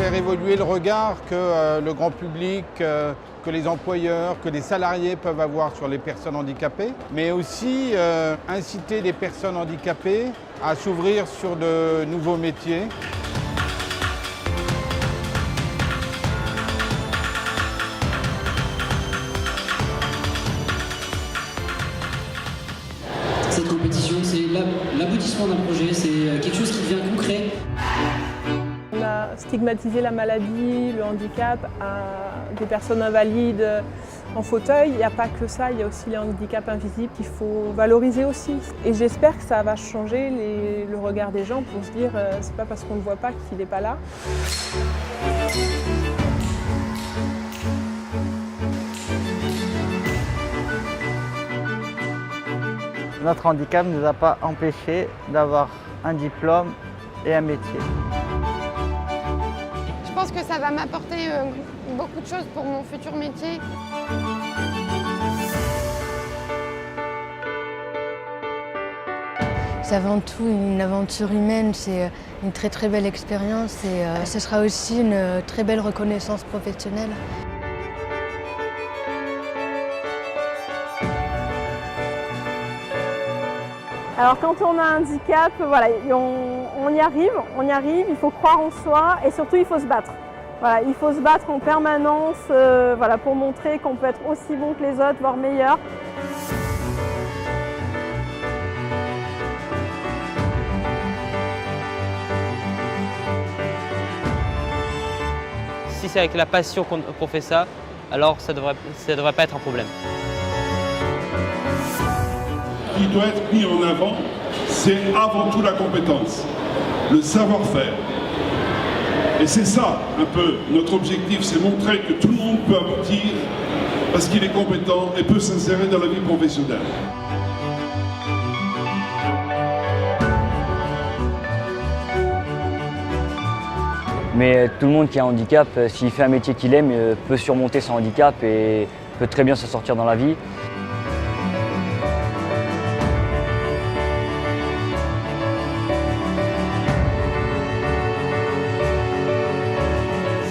faire évoluer le regard que le grand public, que les employeurs, que les salariés peuvent avoir sur les personnes handicapées, mais aussi inciter les personnes handicapées à s'ouvrir sur de nouveaux métiers. Cette compétition, c'est l'aboutissement d'un projet, c'est quelque chose qui devient concret. On a stigmatisé la maladie, le handicap à des personnes invalides en fauteuil. Il n'y a pas que ça, il y a aussi les handicaps invisibles qu'il faut valoriser aussi. Et j'espère que ça va changer le regard des gens pour se dire c'est pas parce qu'on ne le voit pas qu'il n'est pas là. Notre handicap ne nous a pas empêchés d'avoir un diplôme et un métier. Je pense que ça va m'apporter beaucoup de choses pour mon futur métier. C'est avant tout une aventure humaine, c'est une très belle expérience et ce sera aussi une très belle reconnaissance professionnelle. Alors quand on a un handicap, voilà, on y arrive, il faut croire en soi et surtout il faut se battre. Voilà, il faut se battre en permanence voilà, pour montrer qu'on peut être aussi bon que les autres, voire meilleur. Si c'est avec la passion qu'on fait ça, alors ça devrait pas être un problème. Ce qui doit être mis en avant, c'est avant tout la compétence, le savoir-faire. Et c'est ça, un peu, notre objectif, c'est montrer que tout le monde peut aboutir parce qu'il est compétent et peut s'insérer dans la vie professionnelle. Mais tout le monde qui a un handicap, s'il fait un métier qu'il aime, peut surmonter son handicap et peut très bien s'en sortir dans la vie.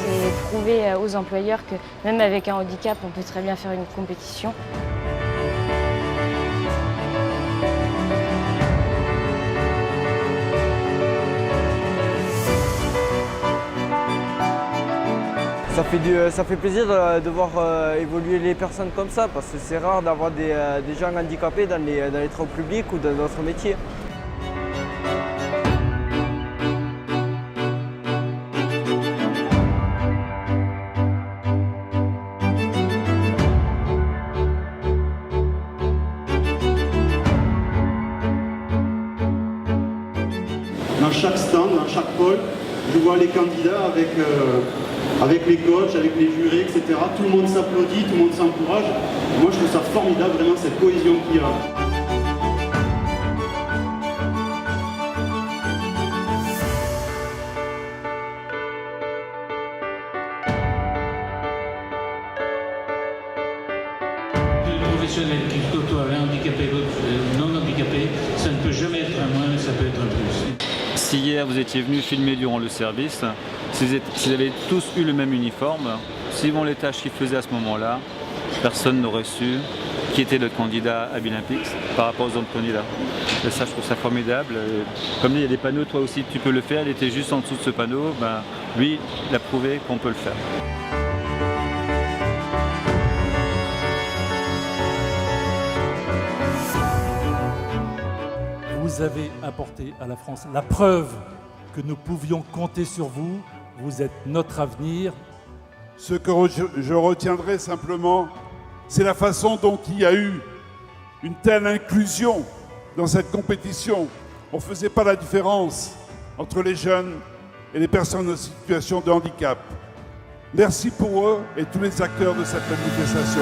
C'est prouver aux employeurs que même avec un handicap, on peut très bien faire une compétition. Ça fait plaisir de voir évoluer les personnes comme ça parce que c'est rare d'avoir des gens handicapés dans les travaux publics ou dans d'autres métiers. Dans chaque stand, dans chaque pôle, je vois les candidats avec les coachs, avec les jurés, etc. Tout le monde s'applaudit, tout le monde s'encourage. Moi, je trouve ça formidable, vraiment, cette cohésion qu'il y a. Le professionnel qui côtoie un handicapé et l'autre non handicapé, ça ne peut jamais être un moins, mais ça peut être un plus. Si hier vous étiez venu filmer durant le service, si vous avez tous eu le même uniforme, suivant les tâches qu'ils faisaient à ce moment-là, personne n'aurait su qui était le candidat à Bilympix par rapport aux autres candidats. Et ça, je trouve ça formidable. Comme il y a des panneaux, toi aussi tu peux le faire, il était juste en dessous de ce panneau, lui, il a prouvé qu'on peut le faire. Vous avez apporté à la France la preuve que nous pouvions compter sur vous. Vous êtes notre avenir. Ce que je retiendrai simplement, c'est la façon dont il y a eu une telle inclusion dans cette compétition. On ne faisait pas la différence entre les jeunes et les personnes en situation de handicap. Merci pour eux et tous les acteurs de cette manifestation.